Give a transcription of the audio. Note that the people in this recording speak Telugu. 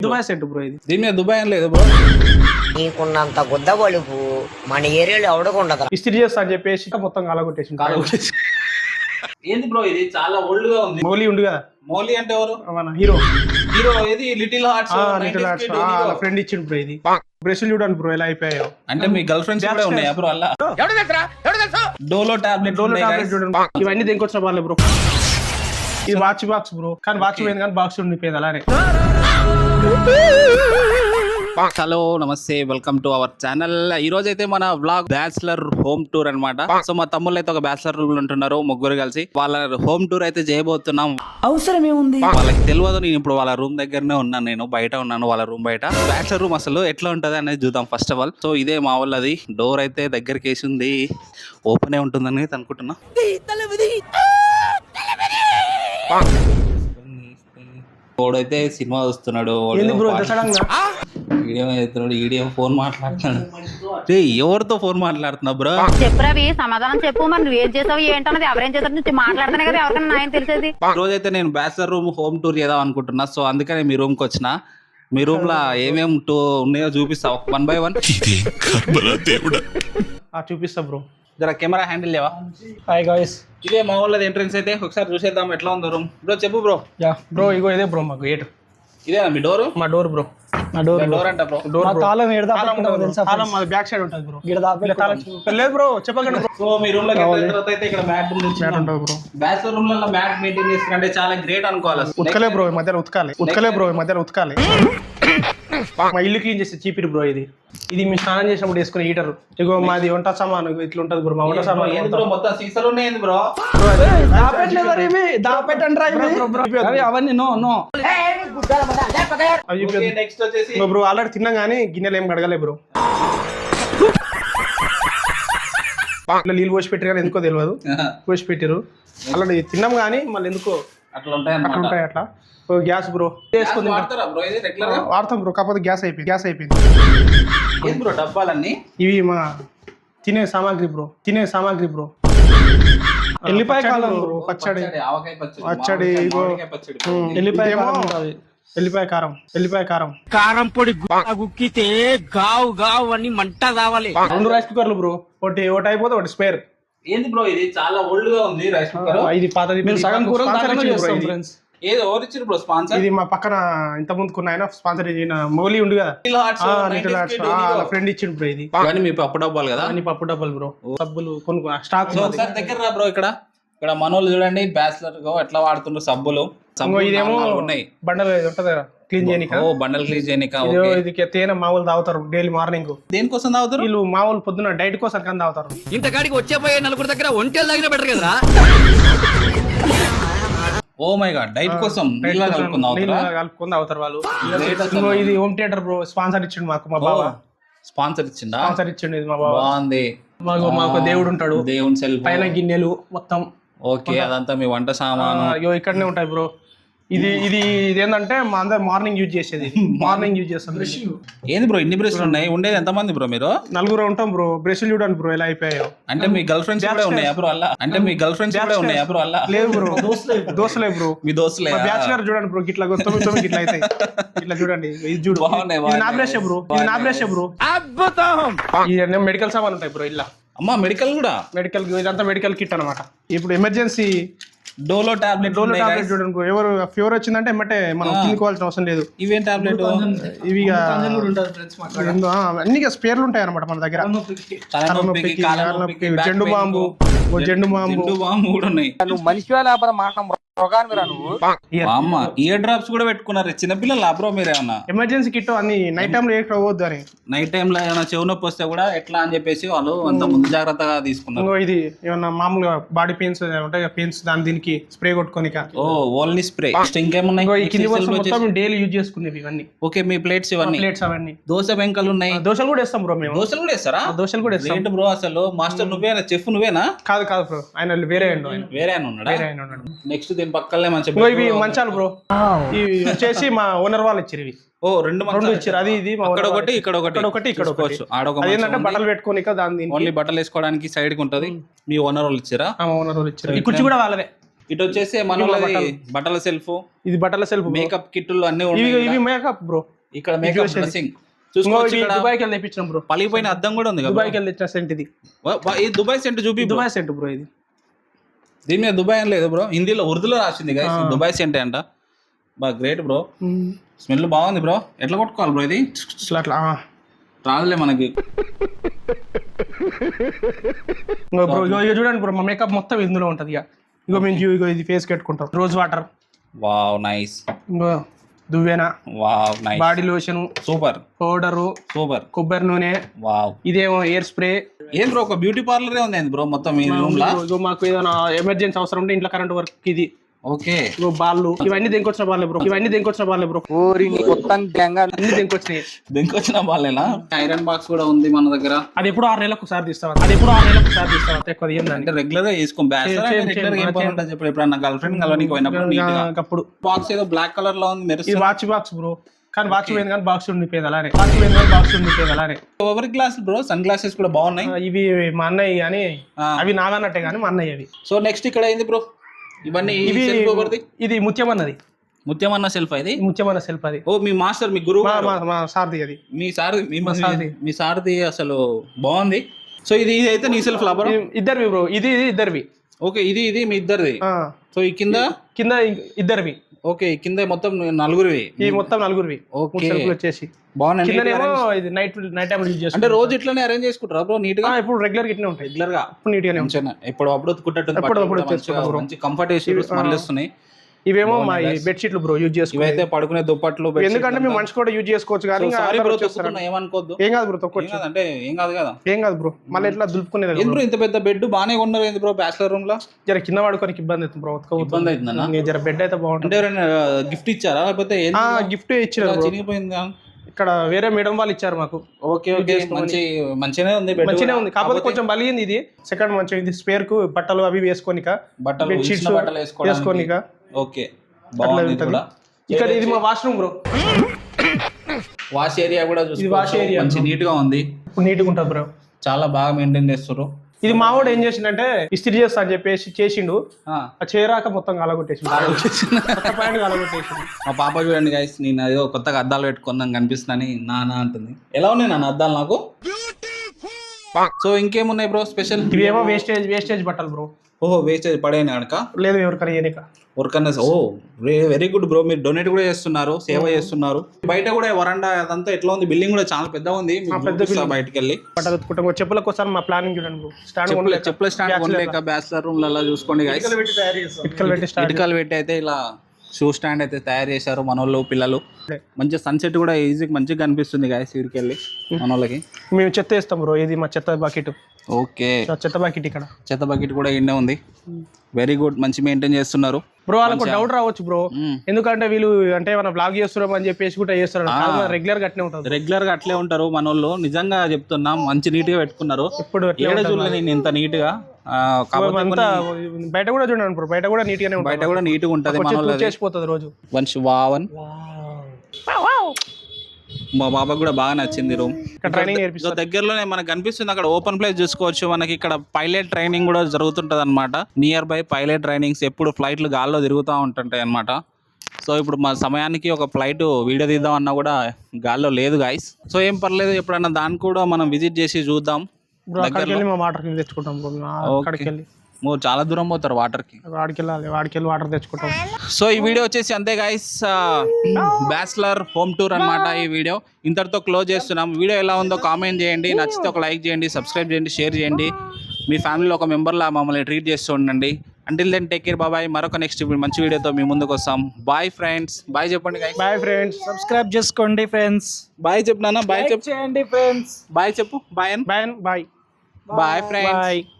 దుబాయ్ సెట్ బ్రో ఇది. దీని మీద దుబాయ్ అని లేదు బ్రో. నీకున్నంత గుద్ద బలుపు మన ఏరియాలో ఎవడకుండదు. ఇస్త్రీ చేస్తా అని చెప్పేసి మొత్తం కాలగొట్టేసి ఏంది బ్రో ఇది చాలా ఓల్డ్ గా ఉంది. మౌలి ఉండు కదా, మౌలి అంటే ఎవరు? మన హీరో హీరో ఏది లిటిల్ హార్ట్స్ లిటిల్ హార్ట్స్ వాళ్ళ ఫ్రెండ్ ఇచ్చిండు బ్రో ఇది. బ్రెస్సులు చూడండి బ్రో ఎలా అయిపోయాయో. అంటే మీ గర్ల్ ఫ్రెండ్స్ కూడా ఉన్నాయా బ్రో అలా? డోలో టాబ్లెట్ చూడండి. ఇవన్నీ దేనికొచ్చిన వాళ్ళే బ్రో. ఇది వాచ్ బాక్స్ బ్రో, కానీ వాచ్ పోయింది కానీ బాక్స్ ఉండిపోయింది అలానే. హలో నమస్తే, వెల్కమ్ టు అవర్ ఛానల్. ఈ రోజు అయితే మన వ్లాగ్ బ్యాచిలర్ హోమ్ టూర్ అన్నమాట. సో మా తమ్ముళ్ళు అయితే ఒక బ్యాచిలర్ రూమ్ లో ఉంటున్నారు, ముగ్గురు కలిసి వాళ్ళ హోమ్ టూర్ అయితే చేయబోతున్నాం. అవసరం ఏముంది వాళ్ళకి తెలియదు, నేను ఇప్పుడు వాళ్ళ రూమ్ దగ్గరనే ఉన్నాను, నేను బయట ఉన్నాను వాళ్ళ రూమ్ బయట. బ్యాచిలర్ రూమ్ అసలు ఎట్లా ఉంటది అనేది చూద్దాం ఫస్ట్ ఆఫ్ ఆల్. సో ఇదే మా వాళ్ళది, డోర్ అయితే దగ్గరికి వేసి ఉంది, ఓపెన్ ఏ ఉంటుందని అనుకుంటున్నా. వాడైతే సినిమా చూస్తున్నాడు, వీడియో చేస్తున్నాడు, వీడియో ఫోన్ మాట్లాడుతున్నాడు. ఎవరితో ఫోన్ మాట్లాడుతున్నా బ్రో? చెప్పురవి సమాధానం చెప్పు. మరి నువ్వు ఏం చేసావు ఏంటన్నది ఎవరేం చేస్తారు నుంచి మాట్లాడుతున్నా కదా, ఎవరికైనా నాయన తెలిసేది. రోజైతే నేను బ్యాచిలర్ రూమ్ హోమ్ టూర్ చేద్దాం అనుకుంటున్నా. సో అందుకనే మీ రూమ్ కి వచ్చిన. మీ రూమ్ లో ఏమేమి ఉన్నాయో చూపిస్తా వన్ బై వన్. చూపిస్తా బ్రో, జర కెమెరా హ్యాండిల్ లేవా? హాయ్ గాయ్స్, ఇదే మా వాళ్ళది ఎంట్రెన్స్ అయితే, ఒకసారి చూసేద్దాం ఎట్లా ఉందో రూమ్. బ్రో చెప్పు బ్రో. యా బ్రో, ఇగో ఇదే బ్రో మా గేట్. ఇదేనా మీ డోర్? మా డోర్ బ్రో, మా డోర్. డోర్ అంట బ్రో. డోర్ తాళం ఏడదా తాళం మా బ్యాక్ సైడ్ ఉంటుంది బ్రో. లేదు బ్రో, చెప్పకండి బ్రో. సో మీ రూమ్ లోకి ఎంటర్ అయిన తర్వాత అయితే ఇక్కడ మ్యాట్ ఉంటుంది బ్రో. బ్యాచిలర్ రూమ్ లో మ్యాట్ మెయింటైన్ చేస్తుంటే చాలా గ్రేట్ అనుకోవాలి. ఉతకలే బ్రో, మధ్యలో ఉతకాలి. మా ఇల్లు క్లీన్ చేస్తే చీపిరి బ్రో ఇది. ఇది మేము స్నానం చేసినప్పుడు వేసుకునే హీటర్. ఇగో మాది వంట సామాను ఇట్లా ఉంటది బ్రో. మా వంట సామాను మొత్తం సీసాలు ఉన్నాయి బ్రో. అవన్నీ నో నెక్స్ట్ వచ్చేసి బ్రో, ఆల్రెడీ తిన్నా గానీ గిన్నెలు ఏం కడగలే బ్రో. నీళ్ళు పోసి పెట్టారు కానీ ఎందుకో తెలియదు, పోసి పెట్టారు. ఆల్రెడీ తిన్నాం కానీ మళ్ళీ ఎందుకో అట్లా ఉంటాయి. అట్లా గ్యాస్ బ్రో వేసుకుని వాడతాం బ్రో, కాకపోతే గ్యాస్ అయిపోయింది బ్రో. డబ్బాలన్నీ ఇవి మా తినే సామాగ్రి బ్రో. ఎల్లిపాయ కాలం బ్రో, పచ్చడి ఇగో ఎల్లిపాయ కారం కారం పొడి గుక్కితే గావు అని మంట కావాలి. 2 రైస్ కుక్కర్లు బ్రో, ఒకటి అయిపోతే ఒకటి స్పేర్. ఏంది బ్రో ఇది చాలా ఓల్డ్ గా ఉంది రైస్ కుక్కర్. ఇది పాతది. సగం కూర ఏదో ఎవరిచ్చారు బ్రో స్పాన్సర్? ఇది మా పక్కన ఇంత ముందుకున్న ఆయన స్పాన్సర్ చేసిన మౌలి ఉండు కదా, లిటిల్ హార్ట్స్ వాళ్ళ ఫ్రెండ్ ఇచ్చిండు బ్రో. ఇది కానీ మీ పప్పు డబ్బాలు కదా? పప్పు డబ్బాలు బ్రో, సబ్బులు కొనుక్కో స్టాక్. ఒకసారి దగ్గర రా బ్రో. ఇక్కడ మనోళ్ళు చూడండి, బ్యాచిలర్ ఎట్లా వాడుతుండ్రు సబ్బులు. ఇదేమో ఉన్నాయి బండలు ఉంటది క్లీన్ చేయనిక. బండలు క్లీన్ చేయనిక. ఇది తేనె మామూలు తాగుతారు డైలీ మార్నింగ్. దేనికోసం తాగుతారు వీళ్ళు? మామూలు పొద్దున డైట్ కోసం కానీ తాగుతారు. ఇంతకాడికి వచ్చేపోయే నలుగురు దగ్గర ఒంటెలు తాగిన బెటర్ కదా. ఓ మై గాడ్, డైట్ కోసం కలుపుకొని తాగుతారు వాళ్ళు. ఇది హోమ్ థియేటర్ బ్రో, స్పాన్సర్ ఇచ్చిండు మాకు మా బావ. స్పాన్సర్ ఇచ్చిండు ఇది మా బావ. బాగుంది. మాకు దేవుడు ఉంటాడు, దేవుని సెల్ఫ్, పైన గిన్నెలు మొత్తం. ఓకే, అదంతా మీ వంట సామాను ఇక్కడనే ఉంటాయి బ్రో. ఇది ఏంటంటే మా అందరు మార్నింగ్ యూజ్ చేసేది. చేస్తాం. ఏంది బ్రో ఇన్ని బ్రష్లు ఉన్నాయి? ఉండేది ఎంత మంది బ్రో మీరు? 4 ఉంటాం బ్రో. బ్రష్లు చూడండి బ్రో ఎలా అయిపోయాయో. అంటే మీ గర్ల్ ఫ్రెండ్స్ కూడా ఉన్నాయా బ్రో అలా? లేదు బ్రో, దోస్తులే బ్రో. మీ దోస్తులే? బ్యాచిలర్ చూడండి బ్రో, ఇట్లా 9 ఇట్లా అవుతాయి. ఇట్లా చూడండి, ఇది చూడు. నా బ్రష్ బ్రో. ఇది మెడికల్ సామాన్ ఉంటాయి బ్రో ఇలా. అమ్మా మెడికల్ కూడా? ఇదంతా మెడికల్ కిట్ అనమాట. ఇప్పుడు ఎమర్జెన్సీ డోలో టాబ్లెట్ చూడండి బ్రో. ఎవరు ఫీవర్ వచ్చిందంటే ఎమ్మటే మనం తినుకోవాల్సిన అవసరం లేదు. ఇవేం టాబ్లెట్? ఇవి అన్ని స్పేర్లు ఉంటాయి అనమాట మన దగ్గర. జెండు బాంబు కూడా ఉన్నాయి. మనిషి ఇయర్ డ్రాప్స్ కూడా పెట్టుకున్నారు. చిన్నపిల్లలు బ్రో మీరేమన్నా? ఎమర్జెన్సీ కిట్ అన్ని నైట్ టైం లో పోవద్దు అని. నైట్ టైం లో ఏమైనా చెవు నొప్పి వస్తే కూడా ఎట్లా అని చెప్పేసి వాళ్ళు అంత ముందు జాగ్రత్తగా తీసుకున్నారు. ఇది ఏమన్నా మామూలుగా బాడీ పెయిన్స్ ఉంటాయి, పెయిన్స్ దీనికి స్ప్రే కొట్టుకోనిక. Only spray. ఇంకేమున్నాయి? డైలీ యూజ్ చేసుకునేవి ఇవన్నీ. ఓకే, మీ ప్లేట్స్ అవన్నీ దోశ బెంకలు ఉన్నాయి. దోశలు కూడా వేస్తాం బ్రో మేము. దోశలు కూడా వేస్తారా? దోశలు కూడా వేస్తాం బ్రో. అసలు మాస్టర్ నువ్వేనా? చెఫ్ నువ్వేనా? కాదు బ్రో, ఆయన వేరే ఉన్నాడా? నెక్స్ట్ దీని పక్కనే ఇవి మంచాలు బ్రో. ఇవి వచ్చేసి మా ఓనర్ వాళ్ళు ఇచ్చారు. ఇవి 2 ఇచ్చారు. అది ఇది అక్కడ ఒకటి ఇక్కడ ఒకటి. అదేంటంటే బట్టలు పెట్టుకోనిక, దాని ఓన్లీ బట్టలు వేసుకోవడానికి సైడ్ కి ఉంటది. మీ ఓనర్ వాళ్ళు ఇచ్చారా? ఓనర్ వాళ్ళు ఇచ్చారు. ఈ కుర్చీ కూడా వాళ్ళదే. ఇటు వచ్చేసి మన బట్టల సెల్ఫ్, ఇది బట్టల సెల్ఫ్ మేకప్ కిట్లు అన్ని ఇవి ఉన్నాయి. ఇవి మేకప్ బ్రో. ఇక్కడ మేకప్ డ్రెస్సింగ్ చూసుకోవచ్చు. ఇక్కడ దుబాయ్కి వెళ్ళి తెప్పించాం బ్రో. పలిగిపోయిన అద్దం కూడా ఉంది కదా. దుబాయ్కి వెళ్ళి తెచ్చిన సెంట్ ఇది. ఈ దుబాయ్ సెంట్ చూపి. దుబాయ్ సెంట్ బ్రో ఇది. దీని మీద దుబాయ్ అని లేదు బ్రో, హిందీలో ఉర్దూలో రాసింది గైస్. దుబాయ్ సెంట్ అంట. బాగా గ్రేట్ బ్రో. స్మెల్ బాగుంది బ్రో. ఎట్లా కొట్టుకోవాలి బ్రో ఇది? అట్లా రాదులే మనకి. బ్రో ఇక చూడండి బ్రో, మా మేకప్ మొత్తం ఇందులో ఉంటది. ఇగో మేము ఇగో ఇది ఫేస్ కట్టుకుంటాం. Rose water, wow nice. ఇంకో దువ్వెన, wow nice. Body lotion, super powder, super. కొబ్బరి నూనె, వావ్. ఇదేమో ఎయిర్ స్ప్రే. ఏం బ్రో ఒక బ్యూటీ పార్లరే ఉంది బ్రో మొత్తం ఈ రూమ్ లా. ఇగో మాకు ఏదైనా ఎమర్జెన్సీ అవసరం ఉంటే ఇంట్లో కరెంట్ వర్క్ ఇది. ఓకే. ఇగో బాళ్ళు, ఇవన్నీ దెంకొచ్చిన బాలే బ్రో. అన్ని దెంకొచ్చినాయి. దెంకొచ్చిన బాలేనా? ఐరన్ బాక్స్ కూడా ఉంది మన దగ్గర. అది ఎప్పుడు 6 నెలలకు ఒకసారి తీస్తాం. ఎక్కువ ఏంటంటే అంటే రెగ్యులర్ గా వేసుకోం. రెగ్యులర్ గా ఏం పని ఉంటుంది చెప్పు. ఎప్పుడన్నా గర్ల్ ఫ్రెండ్ కలవడానికి పోయినప్పుడు అప్పుడు బాక్స్ ఏదో బ్లాక్ కలర్ లో ఉంది ఇది మెరుస్తుంది. Watch box bro. కానీ వాచ్ పోయింది కానీ బాక్స్ ఉండిపోయింది అలానే. Over glass bro, sun glasses కూడా బాగున్నాయి. ఇవి మా అన్నయ్య కానీ అవి నాదన్నట్టే కానీ మా అన్నయ్య అవి. సో నెక్స్ట్ ఇక్కడ ఏంది బ్రో? ఇవన్నీ ఇది ముత్యమన్నది. ముత్యమన్న సెల్ఫ్ ఇది. ముత్యమన్న సెల్ఫ్ అది. ఓ మీ మాస్టర్, మీ గురువు, మా సార్ది అది. మీ సార్ది అసలు బాగుంది. సో ఇది అయితే నీ సెల్ఫ్ లా బ్రో? ఇద్దరివి బ్రో. ఇది ఇద్దరివి. ఓకే. ఇది మీ ఇద్దరిది. సో ఈ కింద ఇద్దరివి. ఓకే. కింద మొత్తం నలుగురివి. ఈ మొత్తం నలుగురివి. ఓకే. వచ్చేసి బాగున్నాయి. ఇది నైట్ టైం యూజ్ చేస్తాం. అంటే రోజు ఇట్లానే అరేంజ్ చేసుకుంటారా బ్రో? నీట్ గా ఇప్పుడు రెగ్యులర్ గా ఇట్నే ఉంటాయి. రెగ్యులర్ గా ఇప్పుడు నీట్ గానే మంచిగా ఎప్పుడు అప్పుడు మంచి కంఫర్ట్ వేసి స్మెల్ వస్తున్నాయి. ఇవేమో మా బెడ్షీట్లు బ్రో యూజ్ చేసుకో. ఇవైతే పడుకునే దుప్పట్లు. ఎందుకంటే మేము మనిషి కూడా యూజ్ చేసుకోవచ్చు కానీ ఏమనుకోద్దు. ఏం కాదు బ్రో, తక్కువ అంటే ఏం కాదు కదా. ఏం కాదు బ్రో. మళ్ళీ ఎట్లా దులుపుకునేది బ్రో? ఇంత పెద్ద బెడ్ బానే కొన్నారు ఏంది బ్రో బ్యాచిలర్ రూమ్ లో? జర కింద పడుకోనికి ఇబ్బంది అవుతుంది బ్రో. ఇబ్బంది అవుతుందన్న. జర బెడ్ అయితే బాగుంటుంది. ఎవరైనా గిఫ్ట్ ఇచ్చారా లేకపోతే గిఫ్ట్ ఇచ్చారు? చినిగిపోయిందా? ఇక్కడ వేరే మేడం వాళ్ళు ఇచ్చారు మాకు. ఓకే. మంచిగానే ఉంది. మంచిగానే ఉంది. కాకపోతే కొంచెం బలిగింది ఇది. సెకండ్ మంచిగా ఇది స్పేర్ కు బట్టలు అవి వేసుకోనిక, బట్టలు బెడ్షీట్స్ వేసుకోనిక. ఓకే. బాగుంది కూడా. ఇక్కడ ఇది మా వాష్రూమ్ బ్రో. వాష్ ఏరియా కూడా మంచి నీట్ గా ఉంది. ఇప్పుడు నీట్ గా ఉంటుంది బ్రో. చాలా బాగా మెయింటైన్ చేస్తారు. ఇది మా వాడు ఏం చేసిండంటే ఇస్త్రీ చేస్తా అని చెప్పేసి చేసిండు. ఆ చేరాక మొత్తం కలగొట్టేసిండు. మా పాప చూడండి గైస్, నేను ఏదో కొత్తగా అద్దాలు పెట్టుకుందాం కనిపిస్తున్నాని నానా అంటుంది. ఎలా ఉన్నాయి నాన్న అద్దాలు నాకు? సో ఇంకేమున్నాయి బ్రో స్పెషల్? ఇవేమో వేస్టేజ్ బట్టలు బ్రో. ఓహో, వేస్టేజ్ పడేనా కనుక? లేదు, ఎవరికన్నా. ఓ వెరీ గుడ్ బ్రో. మీరు డొనేట్ కూడా చేస్తున్నారు, సేవ చేస్తున్నారు. బయట కూడా వరండా అదంతా ఎట్లా ఉంది? బిల్డింగ్ కూడా చాలా పెద్దగా ఉంది. బయటకు వెళ్ళి చెప్పుల కోసం మా ప్లానింగ్ చూడండి బ్రో. చెప్పుల స్టాండ్ కొనలేక బ్యాచిలర్ రూమ్ లలో చూసుకోండి గైస్. ఇటుకలు పెట్టి అయితే ఇలా షూ స్టాండ్ అయితే తయారు చేశారు మనోళ్ళు పిల్లలు. మంచి సన్సెట్ కూడా ఈజీగా మంచిగా కనిపిస్తుంది గాయస్ వీడికి వెళ్ళి మనోళ్ళకి. మేము చెత్త వేస్తాం బ్రో. ఇది మా చెత్త బకెట్. ఓకే. చెత్త బకెట్ ఇక్కడ. చెత్త బకెట్ కూడా ఇండే ఉంది. వెరీ గుడ్, మంచి మెయింటైన్ చేస్తున్నారు బ్రో. వాళ్ళకు డౌట్ రావచ్చు బ్రో, ఎందుకంటే వీళ్ళు అంటే ఏమైనా బ్లాగ్ చేస్తున్నాం అని చెప్పేసి కూడా చేస్తారు. రెగ్యులర్ గా అట్లే ఉంటుంది. రెగ్యులర్ గా అట్లే ఉంటారు మనోళ్ళు. నిజంగా చెప్తున్నా, మంచి నీట్ గా పెట్టుకున్నారు. ఇప్పుడు చూడలేదు నేను ఇంత నీట్ గా. బయట కూడా చూడండి బ్రో. బయట కూడా నీట్ గానే ఉంటుంది. బయట కూడా నీట్ గా ఉంటది. చేసిపోతుంది రోజు. మా బాబాకి కూడా బాగా నచ్చింది రూమ్. ట్రైనింగ్ నేర్పిస్తారు. దగ్గరలోనే మనకు కనిపిస్తుంది. అక్కడ ఓపెన్ ప్లేస్ చూసుకోవచ్చు. మనకి ఇక్కడ పైలట్ ట్రైనింగ్ కూడా జరుగుతుంటది అనమాట. నియర్ బై పైలట్ ట్రైనింగ్స్ ఎప్పుడు ఫ్లైట్లు గాల్లో తిరుగుతూ ఉంటుంటాయి అనమాట. సో ఇప్పుడు మా సమయానికి ఒక ఫ్లైట్ వీడియో తీద్దాం అన్నా కూడా గాల్లో లేదు గాయస్. సో ఏం పర్లేదు, ఎప్పుడన్నా దాన్ని కూడా మనం విజిట్ చేసి చూద్దాం. తెచ్చుకుంటాం. చాలా దూరం పోతారు వాటర్ కి. వాడికెళ్ళి వాటర్ తెచ్చుకుంటాం. సో ఈ వీడియో వచ్చేసి అంతే గైస్, బ్యాచిలర్ హోమ్ టూర్ అన్నమాట. ఈ వీడియో ఇంతటితో క్లోజ్ చేస్తున్నాం. వీడియో ఎలా ఉందో కామెంట్ చేయండి, నచ్చితే ఒక లైక్ చేయండి, సబ్స్క్రైబ్ చేయండి, షేర్ చేయండి. మీ ఫ్యామిలీలో ఒక మెంబర్లా మమ్మల్ని ట్రీట్ చేస్తూ ఉండండి. Until then take care, bye. మరొక నెక్స్ట్ మంచి వీడియోతో మీ ముందుకు వస్తాం. Bye friends. బాయ్ చెప్పండి గైస్. Bye friends. సబ్స్క్రైబ్ చేసుకోండి ఫ్రెండ్స్. బాయ్ చెప్పు నాన్న. బాయ్ చెప్పు. చేయండి ఫ్రెండ్స్. బాయ్ చెప్పు. Bye bye. Bye friends.